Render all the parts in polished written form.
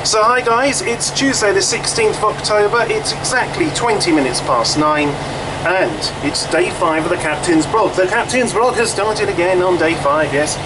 So hi guys, it's Tuesday the 16th of October, it's exactly 20 minutes past 9 and it's day 5 of the Captain's Blog. The Captain's Blog has started again on day 5, yes,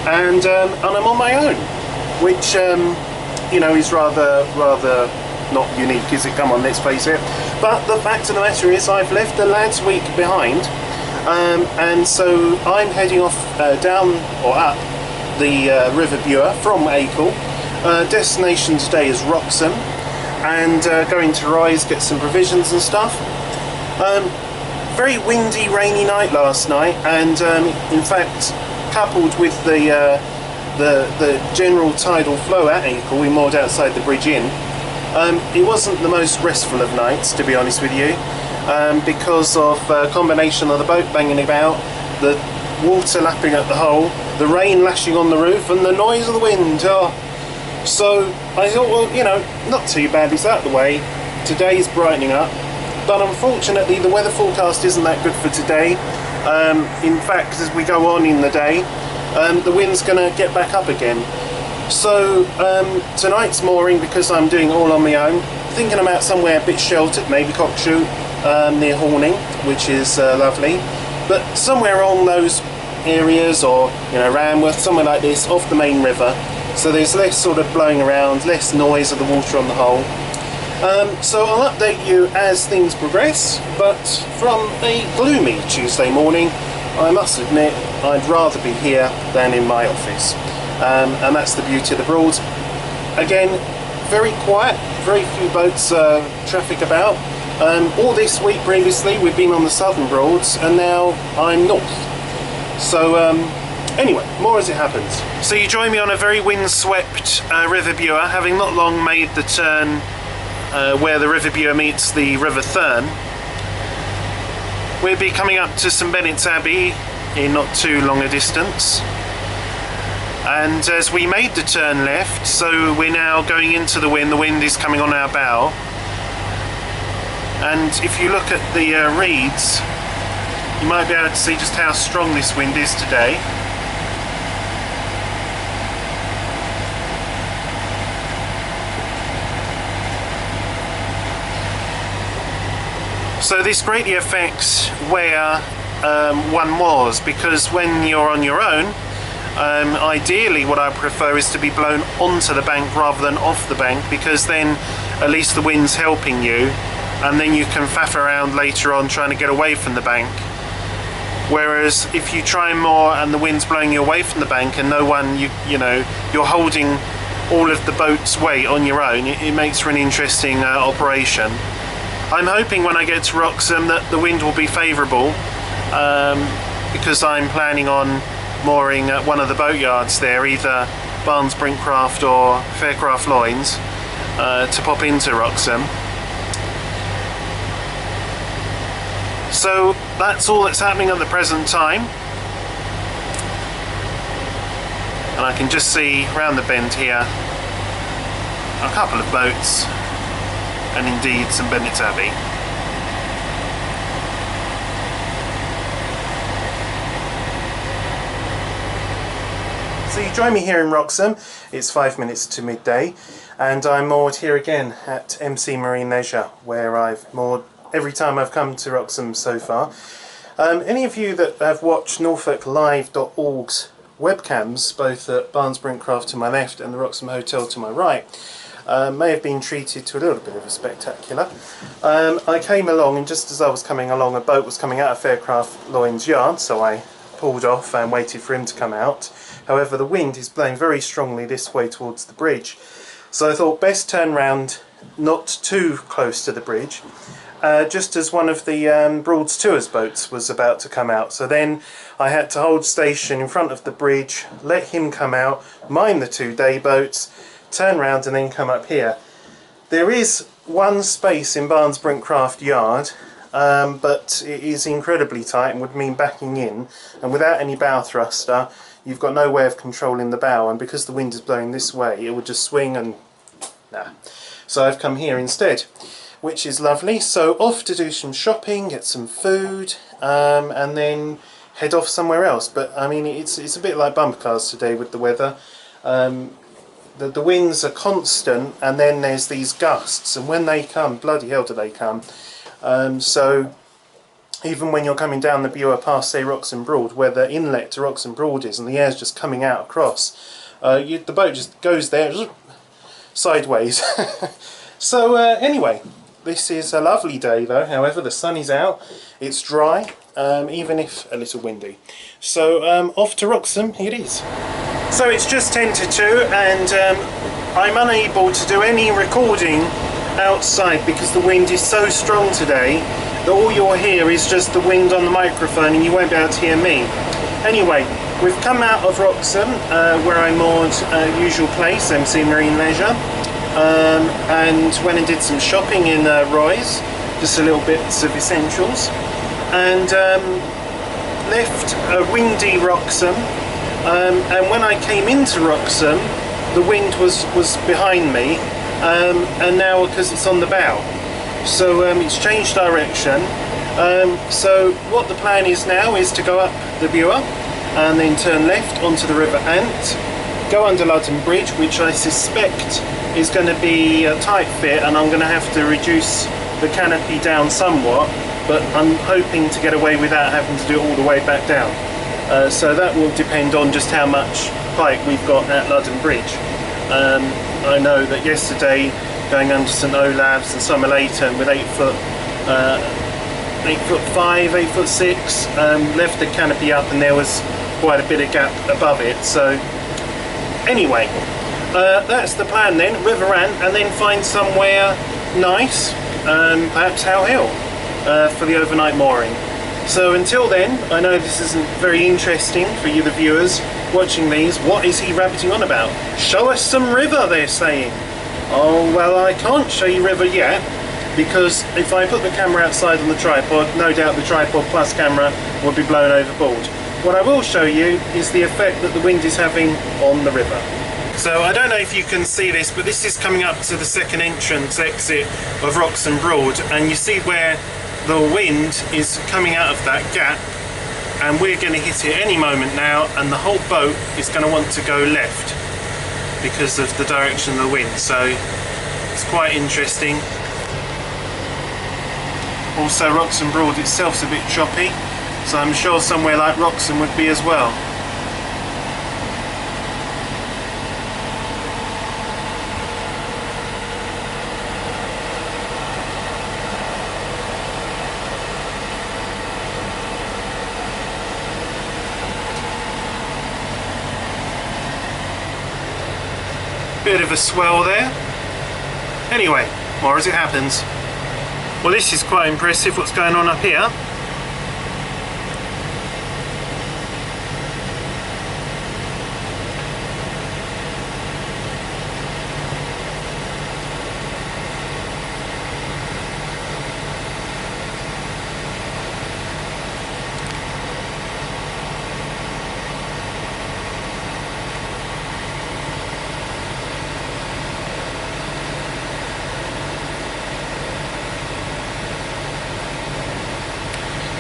and I'm on my own, which you know, is rather not unique, is it? Come on, let's face it. But the fact of the matter is I've left the lads week behind, and so I'm heading off down or up the River Bure from Acle. Destination today is Wroxham, and going to Rise, get some provisions and stuff. Very windy, rainy night last night, and in fact, coupled with the general tidal flow at Acle, we moored outside the Bridge Inn. It wasn't the most restful of nights, to be honest with you, because of a combination of the boat banging about, the water lapping at the hull, the rain lashing on the roof, and the noise of the wind. Oh. So I thought, well, you know, not too bad, it's out of the way. Today's brightening up, but unfortunately the weather forecast isn't that good for today. In fact, as we go on in the day, the wind's going to get back up again. So tonight's mooring, because I'm doing it all on my own, thinking about somewhere a bit sheltered, maybe Cockshoot, near Horning, which is lovely, but somewhere along those areas, or you know, Ranworth, somewhere like this, off the main river. So there's less sort of blowing around, less noise of the water on the hull. So I'll update you as things progress, but from a gloomy Tuesday morning, I must admit I'd rather be here than in my office. And that's the beauty of the Broads. Again, very quiet, very few boats, traffic about. All this week previously we've been on the Southern Broads, and now I'm north. So anyway, more as it happens. So you join me on a very windswept River Bure, having not long made the turn where the River Bure meets the River Thurne. We'll be coming up to St Benet's Abbey in not too long a distance. And as we made the turn left, so we're now going into the wind is coming on our bow. And if you look at the reeds, you might be able to see just how strong this wind is today. So this greatly affects where one was, because when you're on your own, ideally what I prefer is to be blown onto the bank rather than off the bank, because then at least the wind's helping you, and then you can faff around later on trying to get away from the bank. Whereas if you try more and the wind's blowing you away from the bank and no one, you know, you're holding all of the boat's weight on your own, it makes for an interesting operation. I'm hoping when I get to Wroxham that the wind will be favourable, because I'm planning on mooring at one of the boatyards there, either Barnes Brinkcraft or Faircraft Loynes, to pop into Wroxham. So that's all that's happening at the present time, and I can just see round the bend here a couple of boats, and indeed St Benet's Abbey. So you join me here in Wroxham. It's 5 minutes to midday, and I'm moored here again at MC Marine Leisure, where I've moored every time I've come to Wroxham so far. Any of you that have watched norfolklive.org's webcams, both at Barnes Brinkcraft to my left and the Wroxham Hotel to my right, may have been treated to a little bit of a spectacular. I came along, and just as I was coming along, a boat was coming out of Faircraft Loynes yard, so I pulled off and waited for him to come out. However, the wind is blowing very strongly this way towards the bridge, so I thought best turn round, not too close to the bridge, just as one of the Broads Tours boats was about to come out. So then I had to hold station in front of the bridge, let him come out, mind the two day boats, turn round and then come up here. There is one space in Barnes Brinkcraft yard, but it is incredibly tight and would mean backing in, and without any bow thruster you've got no way of controlling the bow, and because the wind is blowing this way it would just swing and nah. So I've come here instead, which is lovely. So off to do some shopping, get some food, and then head off somewhere else. But I mean, it's a bit like bumper cars today with the weather. the winds are constant, and then there's these gusts, and when they come, bloody hell do they come. So even when you're coming down the Bure past, say, Wroxham Broad, where the inlet to Wroxham Broad is and the air's just coming out across, the boat just goes there sideways. So anyway, this is a lovely day though. However, the sun is out, it's dry, even if a little windy. So off to Wroxham it is. So it's just 10 to 2, and I'm unable to do any recording outside because the wind is so strong today that all you'll hear is just the wind on the microphone, and you won't be able to hear me. Anyway, we've come out of Wroxham, where I moored usual place, MC Marine Leisure, and went and did some shopping in Roy's, just a little bits of essentials, and left a windy Wroxham, and when I came into Wroxham the wind was behind me, and now because it's on the bow, so it's changed direction. So what the plan is now is to go up the Bure and then turn left onto the River Ant, go under Ludden Bridge, which I suspect is going to be a tight fit, and I'm going to have to reduce the canopy down somewhat, but I'm hoping to get away without having to do it all the way back down. So that will depend on just how much height we've got at Ludden Bridge. I know that yesterday, going under St Olave's and Summer Leighton with 8 foot 5, 8 foot 6, left the canopy up and there was quite a bit of gap above it. So anyway, that's the plan then, River Ant, and then find somewhere nice, perhaps How Hill, for the overnight mooring. So until then, I know this isn't very interesting for you the viewers watching these. What is he rabbiting on about? Show us some river, they're saying. Oh well, I can't show you river yet, because if I put the camera outside on the tripod, no doubt the tripod plus camera will be blown overboard. What I will show you is the effect that the wind is having on the river. So I don't know if you can see this, but this is coming up to the second entrance exit of Wroxham Broad, and you see where the wind is coming out of that gap, and we're going to hit it any moment now, and the whole boat is going to want to go left because of the direction of the wind. So it's quite interesting. Also, Wroxham Broad itself's a bit choppy, so I'm sure somewhere like Wroxham would be as well. Bit of a swell there. Anyway, more as it happens. Well, this is quite impressive what's going on up here.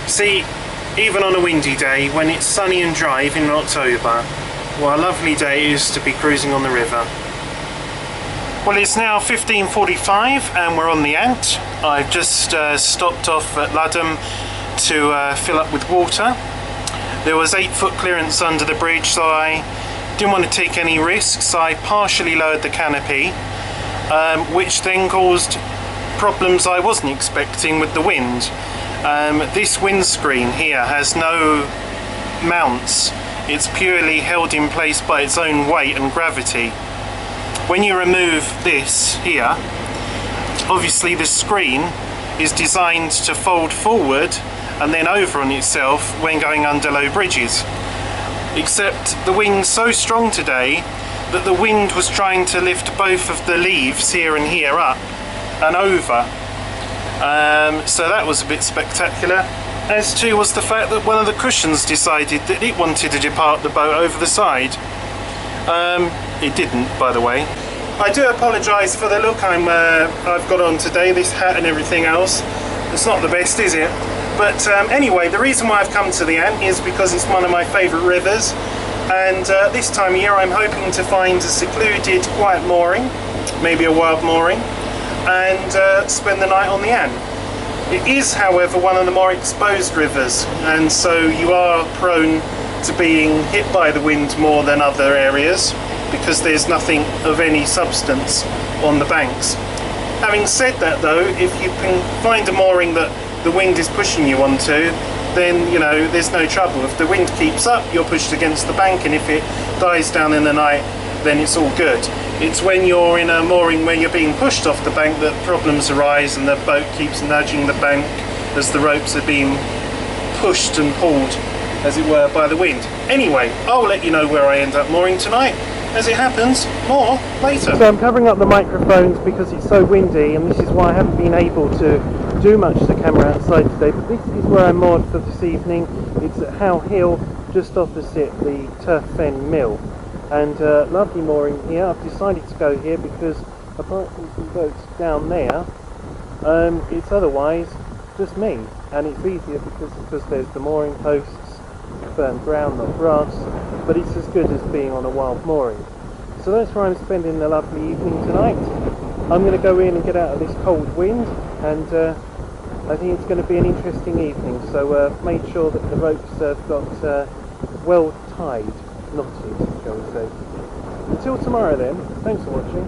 See, even on a windy day, when it's sunny and dry, even in October, what a lovely day it is to be cruising on the river. Well, it's now 15:45 and we're on the Ant. I've just stopped off at Ludden to fill up with water. There was 8 foot clearance under the bridge, so I didn't want to take any risks. I partially lowered the canopy, which then caused problems I wasn't expecting with the wind. This windscreen here has no mounts. It's purely held in place by its own weight and gravity. When you remove this here, obviously the screen is designed to fold forward and then over on itself when going under low bridges. Except the wind's so strong today that the wind was trying to lift both of the leaves here and here up and over. So that was a bit spectacular, as too was the fact that one of the cushions decided that it wanted to depart the boat over the side. It didn't, by the way. I do apologise for the look I've got on today, this hat and everything else. It's not the best, is it? But anyway, the reason why I've come to the Ant is because it's one of my favourite rivers. and this time of year I'm hoping to find a secluded, quiet mooring, maybe a wild mooring, and spend the night on the Anne. It is, however, one of the more exposed rivers, and so you are prone to being hit by the wind more than other areas because there's nothing of any substance on the banks. Having said that though, if you can find a mooring that the wind is pushing you onto, then you know there's no trouble. If the wind keeps up, you're pushed against the bank, and if it dies down in the night, then it's all good. It's when you're in a mooring where you're being pushed off the bank that problems arise, and the boat keeps nudging the bank as the ropes are being pushed and pulled, as it were, by the wind. Anyway, I'll let you know where I end up mooring tonight. As it happens, more later. So I'm covering up the microphones because it's so windy, and this is why I haven't been able to do much to the camera outside today, but this is where I'm moored for this evening. It's at Howe Hill, just opposite the Turf Fen Mill, and lovely mooring here. I've decided to go here because apart from some boats down there, it's otherwise just me, and it's easier because there's the mooring posts, firm ground, not grass, but it's as good as being on a wild mooring. So that's where I'm spending the lovely evening tonight. I'm going to go in and get out of this cold wind, and I think it's going to be an interesting evening, so make sure that the ropes have got well tied, knotted, shall we say. Until tomorrow then, thanks for watching.